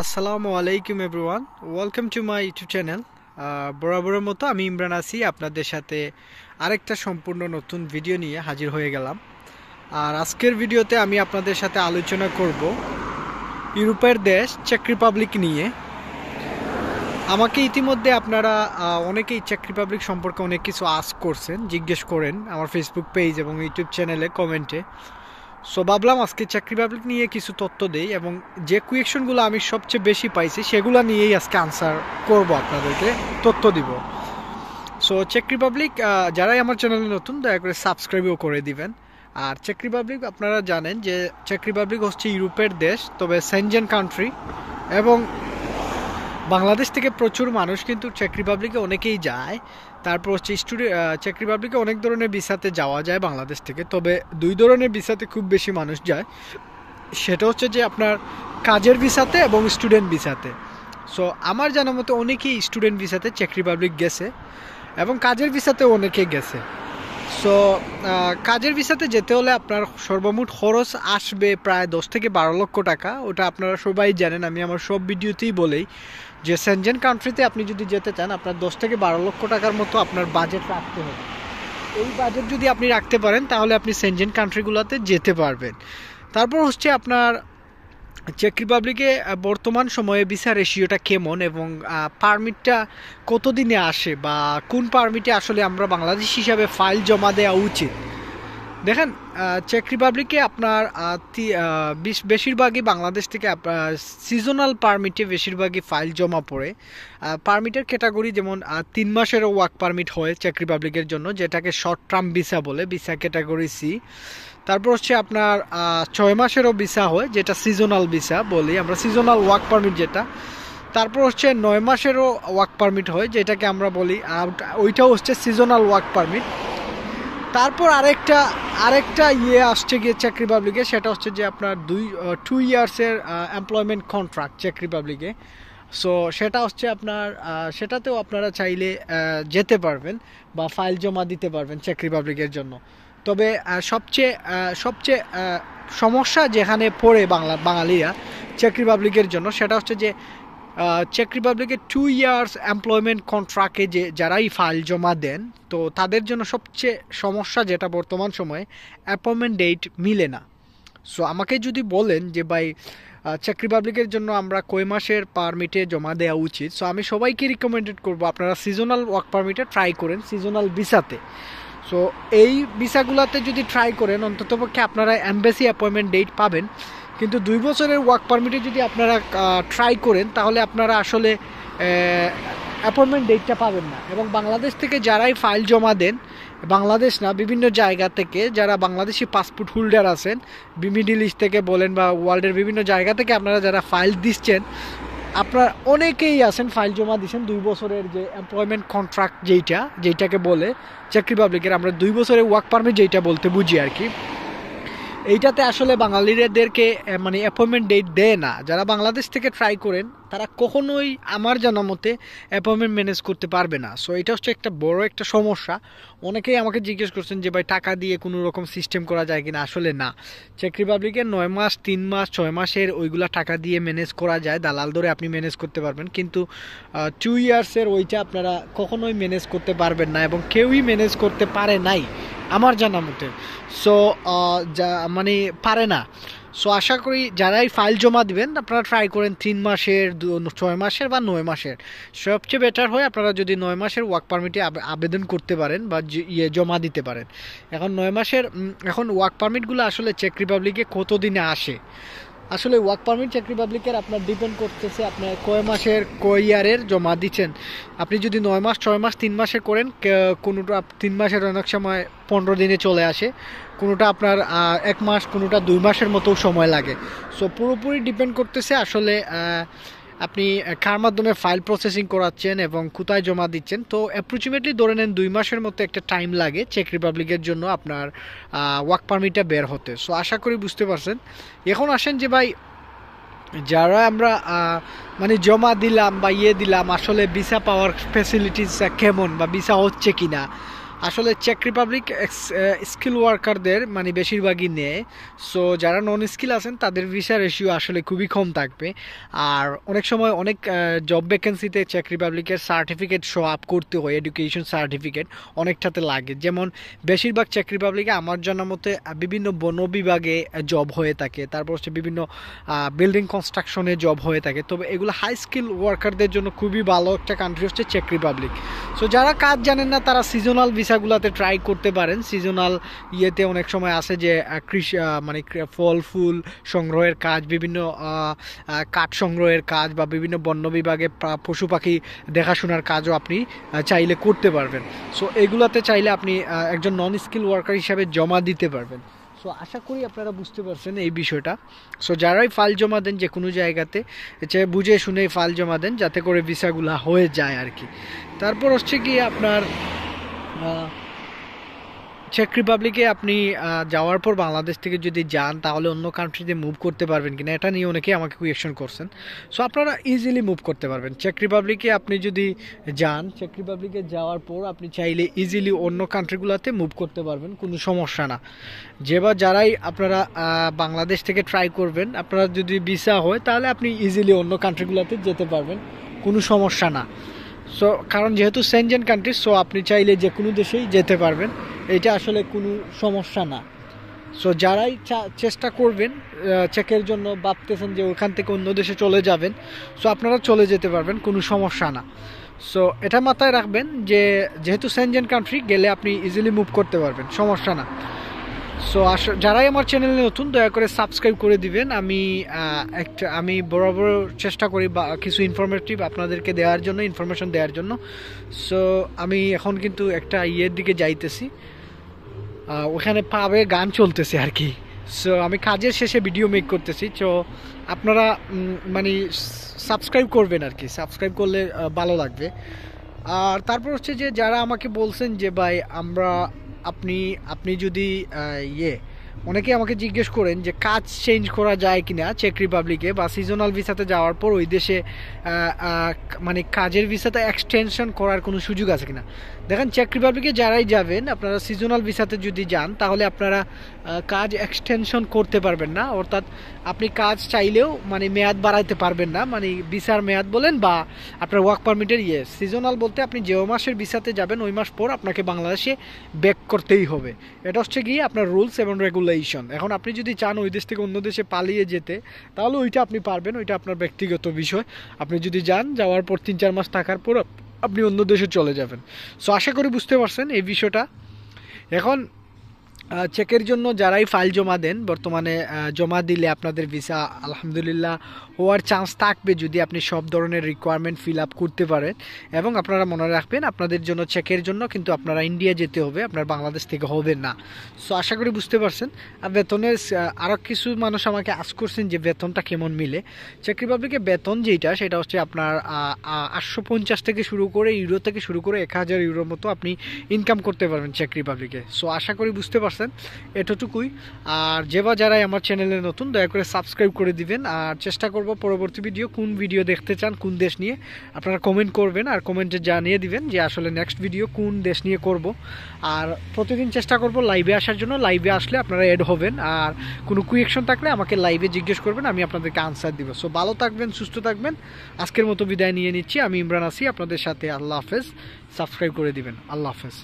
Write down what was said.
আসসালামু আলাইকুম everyone, welcome to my YouTube channel. বরাবরের মতো আমি ইমরান আছি আপনাদের সাথে আরেকটা সম্পূর্ণ নতুন ভিডিও নিয়ে হাজির হয়ে গেলাম। আর আজকের ভিডিওতে আমি আপনাদের সাথে আলোচনা করব ইউরোপের দেশ চেক রিপাবলিক নিয়ে। আমাকে ইতিমধ্যে আপনারা অনেকেই চেক রিপাবলিক সম্পর্কে অনেক কিছু আস্ক করছেন, জিজ্ঞেস করেন আমার ফেসবুক পেজ এবং ইউটিউব চ্যানেলে কমেন্টে। সো ভাবলাম আজকে চেক রিপাবলিক নিয়ে কিছু তথ্য দেই এবং যে কোয়েশনগুলো আমি সবচেয়ে বেশি পাইছি সেগুলো নিয়েই আজকে আনসার করব, আপনাদেরকে তথ্য দিব। সো চেক রিপাবলিক যারাই আমার চ্যানেলে নতুন দয়া করে সাবস্ক্রাইবও করে দিবেন। আর চেক রিপাবলিক আপনারা জানেন যে চেক রিপাবলিক হচ্ছে ইউরোপের দেশ, তবে সেনজেন কান্ট্রি, এবং বাংলাদেশ থেকে প্রচুর মানুষ কিন্তু চেক রিপাবলিকে অনেকেই যায়। তারপর হচ্ছে চেক রিপাবলিকে অনেক ধরনের ভিসাতে যাওয়া যায় বাংলাদেশ থেকে, তবে দুই ধরনের ভিসাতে খুব বেশি মানুষ যায়। সেটা হচ্ছে যে আপনার কাজের ভিসাতে এবং স্টুডেন্ট ভিসাতে। সো আমার জানা মতো অনেকেই স্টুডেন্ট ভিসাতে চেক রিপাবলিক গেছে এবং কাজের ভিসাতেও অনেকে গেছে। সো কাজের ভিসাতে যেতে হলে আপনার সর্বমোট খরচ আসবে প্রায় 10 থেকে 12 লক্ষ টাকা। ওটা আপনারা সবাই জানেন, আমি আমার সব ভিডিওতেই বলেই যে সেনজেন কান্ট্রিতে আপনি যদি যেতে চান আপনার 10 থেকে 12 লক্ষ টাকার মতো আপনার বাজেট রাখতে হবে। এই বাজেট যদি আপনি রাখতে পারেন তাহলে আপনি সেনজেন কান্ট্রিগুলোতে যেতে পারবেন। তারপর হচ্ছে আপনার চেক রিপাবলিকে বর্তমান সময়ে ভিসা রেশিওটা কেমন এবং পারমিটটা কতদিনে আসে বা কোন পারমিটে আসলে আমরা বাংলাদেশ হিসাবে ফাইল জমা দেওয়া উচিত। দেখেন, চেক রিপাবলিকে আপনার বেশিরভাগই বাংলাদেশ থেকে সিজনাল পারমিটে বেশিরভাগই ফাইল জমা পড়ে। পারমিটের ক্যাটাগরি যেমন 3 মাসেরও ওয়ার্ক পারমিট হয় চেক রিপাবলিকের জন্য, যেটাকে শর্ট টার্ম ভিসা বলে, ভিসা ক্যাটাগরি সি। তারপর হচ্ছে আপনার 6 মাসেরও ভিসা হয়, যেটা সিজনাল ভিসা বলি আমরা, সিজনাল ওয়ার্ক পারমিট যেটা। তারপর হচ্ছে 9 মাসেরও ওয়ার্ক পারমিট হয়, যেটাকে আমরা বলি ওইটাও হচ্ছে সিজনাল ওয়ার্ক পারমিট। তারপর আরেকটা আসছে গিয়ে চেক রিপাবলিকে, সেটা হচ্ছে যে আপনার 2 ইয়ার্সের এমপ্লয়মেন্ট কন্ট্রাক্ট চেক রিপাবলিকে। সো সেটা হচ্ছে আপনার সেটাতেও আপনারা চাইলে যেতে পারবেন বা ফাইল জমা দিতে পারবেন চেক রিপাবলিকের জন্য। তবে সবচেয়ে সমস্যা যেখানে পড়ে বাঙালিরা চেক রিপাবলিকের জন্য, সেটা হচ্ছে যে চেক রিপাবলিকের 2 ইয়ার্স এমপ্লয়মেন্ট কন্ট্রাক্টে যারাই ফাইল জমা দেন, তো তাদের জন্য সবচেয়ে সমস্যা যেটা বর্তমান সময়ে অ্যাপয়েন্টমেন্ট ডেট মিলে না। সো আমাকে যদি বলেন যে ভাই চেক রিপাবলিকের জন্য আমরা কয় মাসের পারমিটে জমা দেওয়া উচিত, সো আমি সবাইকে রিকমেন্ডেড করবো আপনারা সিজনাল ওয়ার্ক পারমিটে ট্রাই করেন, সিজনাল ভিসাতে। সো এই ভিসাগুলোতে যদি ট্রাই করেন অন্ততপক্ষে আপনারা এমবাসি অ্যাপয়েন্টমেন্ট ডেট পাবেন। কিন্তু 2 বছরের ওয়ার্ক পারমিটে যদি আপনারা ট্রাই করেন তাহলে আপনারা আসলে অ্যাপয়েন্টমেন্ট ডেটটা পাবেন না। এবং বাংলাদেশ থেকে যারাই ফাইল জমা দেন, বাংলাদেশ না বিভিন্ন জায়গা থেকে যারা বাংলাদেশি পাসপোর্ট হোল্ডার আছেন, মিডল ইস্ট থেকে বলেন বা ওয়ার্ল্ডের বিভিন্ন জায়গা থেকে আপনারা যারা ফাইল দিচ্ছেন, আপনার অনেকেই আছেন ফাইল জমা দিচ্ছেন 2 বছরের যে এমপ্লয়মেন্ট কন্ট্রাক্ট যেইটাকে বলে চেক রিপাবলিকের, আমরা 2 বছরের ওয়ার্ক পারমিট যেইটা বলতে বুঝি আর কি। এইটাতে আসলে বাঙালিদেরকে মানে অ্যাপয়েন্টমেন্ট ডেট দেয় না। যারা বাংলাদেশ থেকে ট্রাই করেন তারা কখনোই আমার জানা মতে অ্যাপয়েন্টমেন্ট ম্যানেজ করতে পারবে না। সো এটা হচ্ছে একটা বড় একটা সমস্যা। অনেকেই আমাকে জিজ্ঞেস করছেন যে ভাই টাকা দিয়ে কোনো রকম সিস্টেম করা যায় কিনা। আসলে না, চেক রিপাবলিকের 9 মাস, 3 মাস, 6 মাসের ওইগুলা টাকা দিয়ে ম্যানেজ করা যায়, দালাল ধরে আপনি ম্যানেজ করতে পারবেন। কিন্তু 2 ইয়ার্সের ওইটা আপনারা কখনোই ম্যানেজ করতে পারবেন না এবং কেউই ম্যানেজ করতে পারে নাই আমার জানা মতে। সো মানে পারে না। সো আশা করি যারাই ফাইল জমা দিবেন আপনারা ট্রাই করেন 3 মাসের, 6 মাসের বা 9 মাসের। সবচেয়ে বেটার হয় আপনারা যদি 9 মাসের ওয়ার্ক পারমিটে আবেদন করতে পারেন বা জমা দিতে পারেন। এখন 9 মাসের এখন ওয়ার্ক পারমিটগুলো আসলে চেক রিপাবলিকে কতদিনে আসে, আসলে ওয়ার্ক পারমিট চেক রিপাবলিকের আপনার ডিপেন্ড করতেছে আপনার কয় মাসের কয় ইয়ারের জমা দিচ্ছেন। আপনি যদি 9 মাস, 6 মাস, 3 মাসের করেন, কোনোটা 3 মাসের অনেক সময় 15 দিনে চলে আসে, কোনোটা আপনার 1 মাস, কোনোটা 2 মাসের মতো সময় লাগে। সো পুরোপুরি ডিপেন্ড করতেছে আসলে আপনি কার মাধ্যমে ফাইল প্রসেসিং করাচ্ছেন এবং কোথায় জমা দিচ্ছেন। তো অ্যাপ্রক্সিমেটলি ধরে নেন 2 মাসের মতো একটা টাইম লাগে চেক রিপাবলিকের জন্য আপনার ওয়ার্ক পারমিটটা বের হতে। সো আশা করি বুঝতে পারছেন। এখন আসেন যে ভাই যারা আমরা মানে জমা দিলাম বা দিলাম, আসলে ভিসা পাওয়ার ফ্যাসিলিটিস কেমন বা ভিসা হচ্ছে কিনা। আসলে চেক রিপাবলিক স্কিল ওয়ার্কারদের মানে বেশিরভাগই নেয়। সো যারা নন স্কিল আছেন তাদের ভিসা রেশিও আসলে খুবই কম থাকবে। আর অনেক সময় অনেক জব ভ্যাকেন্সিতে চেক রিপাবলিকের সার্টিফিকেট শো আপ করতে হয়, এডুকেশন সার্টিফিকেট অনেকটাতে লাগে। যেমন বেশিরভাগ চেক রিপাবলিকে আমার জানার মতে বিভিন্ন বন বিভাগে জব হয়ে থাকে, তারপর হচ্ছে বিভিন্ন বিল্ডিং কনস্ট্রাকশনে জব হয়ে থাকে। তবে এগুলো হাই স্কিল ওয়ার্কারদের জন্য খুবই ভালো একটা কান্ট্রি হচ্ছে চেক রিপাবলিক। সো যারা কাজ জানেন না তারা সিজনাল ভিসাগুলোতে ট্রাই করতে পারেন। সিজনাল ইয়েতে অনেক সময় আসে যে কৃষি মানে ফল ফুল সংগ্রহের কাজ, বিভিন্ন কাঠ সংগ্রহের কাজ বা বিভিন্ন বন্য বিভাগে পশু পাখি দেখাশোনার কাজও আপনি চাইলে করতে পারবেন। সো এগুলাতে চাইলে আপনি একজন নন স্কিল ওয়ার্কার হিসাবে জমা দিতে পারবেন। সো আশা করি আপনারা বুঝতে পারছেন এই বিষয়টা। সো যারাই ফাইল জমা দেন যে কোনো জায়গাতে বুঝে শুনে ফাইল জমা দেন যাতে করে ভিসাগুলো হয়ে যায় আর কি। তারপর হচ্ছে কি আপনার চেক রিপাবলিকে আপনি যাওয়ার পর বাংলাদেশ থেকে যদি যান তাহলে অন্য কান্ট্রিতে মুভ করতে পারবেন কিনা এটা নিয়ে অনেকেই আমাকে কোয়েশ্চেন করছেন। সো আপনারা ইজিলি মুভ করতে পারবেন চেক রিপাবলিকে। আপনি যদি যান চেক রিপাবলিকে যাওয়ার পর আপনি চাইলে ইজিলি অন্য কান্ট্রিগুলোতে মুভ করতে পারবেন, কোনো সমস্যা না। যারাই আপনারা বাংলাদেশ থেকে ট্রাই করবেন, আপনারা যদি ভিসা হয় তাহলে আপনি ইজিলি অন্য কান্ট্রিগুলোতে যেতে পারবেন, কোনো সমস্যা না। সো কারণ যেহেতু সেনজেন কান্ট্রি, সো আপনি চাইলে যে কোনো দেশেই যেতে পারবেন, এটা আসলে কোনো সমস্যা না। সো যারাই চেষ্টা করবেন চেকের জন্য, ভাবতেছেন যে ওখান থেকে অন্য দেশে চলে যাবেন, সো আপনারা চলে যেতে পারবেন, কোনো সমস্যা না। সো এটা মাথায় রাখবেন যে যেহেতু সেনজেন কান্ট্রি গেলে আপনি ইজিলি মুভ করতে পারবেন, সমস্যা না। সো যারাই আমার চ্যানেলে নতুন দয়া করে সাবস্ক্রাইব করে দিবেন। আমি বরাবর চেষ্টা করি বা কিছু ইনফরমেটিভ আপনাদেরকে দেওয়ার জন্য, ইনফরমেশন দেওয়ার জন্য। সো আমি এখন কিন্তু একটা ইয়ের দিকে যাইতেছি, ওখানে পাবে গান চলতেছে আর কি। সো আমি কাজের শেষে ভিডিও মেক করতেছি। সো আপনারা মানে সাবস্ক্রাইব করবেন আর কি, সাবস্ক্রাইব করলে ভালো লাগবে। আর তারপর হচ্ছে যে যারা আমাকে বলছেন যে ভাই আপনি যদি অনেকে আমাকে জিজ্ঞেস করেন যে কাজ চেঞ্জ করা যায় কিনা চেক রিপাবলিকে, বা সিজনাল ভিসাতে যাওয়ার পর ওই দেশে মানে কাজের ভিসাতে এক্সটেনশন করার কোনো সুযোগ আছে কিনা। দেখেন চেক রিপাবলিকে যারাই যাবেন আপনারা সিজনাল ভিসাতে যদি যান তাহলে আপনারা কাজ এক্সটেনশন করতে পারবেন না, অর্থাৎ আপনি কাজ চাইলেও মানে মেয়াদ বাড়াইতে পারবেন না, মানে ভিসার মেয়াদ বলেন বা আপনার ওয়ার্ক পারমিটের সিজনাল বলতে আপনি যে মাসের ভিসাতে যাবেন ওই মাস পর আপনাকে বাংলাদেশে ব্যাক করতেই হবে। এটা হচ্ছে গিয়ে আপনার রুলস এবং রেগুলেশন। এখন আপনি যদি চান ওই দেশ থেকে অন্য দেশে পালিয়ে যেতে তাহলে ওইটা আপনি পারবেন, ওইটা আপনার ব্যক্তিগত বিষয়। আপনি যদি যাওয়ার পর 3-4 মাস থাকার পর আপনি অন্য দেশে চলে যাবেন। সো আশা করি বুঝতে পারছেন এই বিষয়টা। এখন চেকের জন্য যারাই ফাইল জমা দেন বর্তমানে জমা দিলে আপনাদের ভিসা আলহামদুলিল্লাহ হওয়ার চান্স থাকবে যদি আপনি সব ধরনের রিকোয়ারমেন্ট ফিল আপ করতে পারেন। এবং আপনারা মনে রাখবেন আপনাদের জন্য চেকের জন্য কিন্তু আপনারা ইন্ডিয়া যেতে হবে, আপনার বাংলাদেশ থেকে হবে না। সো আশা করি বুঝতে পারছেন। আর বেতনের আরও কিছু মানুষ আমাকে আস করছেন যে বেতনটা কেমন মিলে। চেক রিপাবলিকে বেতন সেটা হচ্ছে আপনার 850 থেকে শুরু করে ইউরো থেকে শুরু করে 1000 ইউরোর মতো আপনি ইনকাম করতে পারবেন চেক রিপাবলিকে। সো আশা করি বুঝতে পারছেন এতটুকুই। আর যারাই আমার চ্যানেলে নতুন দয়া করে সাবস্ক্রাইব করে দিবেন। আর চেষ্টা করব পরবর্তী কোন ভিডিও দেখতে চান, কোন দেশ নিয়ে আপনারা কমেন্ট করবেন আর কমেন্টে জানিয়ে দিবেন যে আসলে নেক্সট ভিডিও কোন দেশ নিয়ে করব। আর প্রতিদিন চেষ্টা করব লাইভে আসার জন্য, লাইভে আসলে আপনারা এড হবেন। আর কোনো কোয়েকশন থাকলে আমাকে লাইভে জিজ্ঞেস করবেন, আমি আপনাদেরকে আনসার দিব। সো ভালো থাকবেন, সুস্থ থাকবেন। আজকের মতো বিদায় নিয়ে নিচ্ছি। আমি ইমরান আছি আপনাদের সাথে। আল্লাহ হাফেজ। সাবস্ক্রাইব করে দিবেন। আল্লাহ হাফেজ।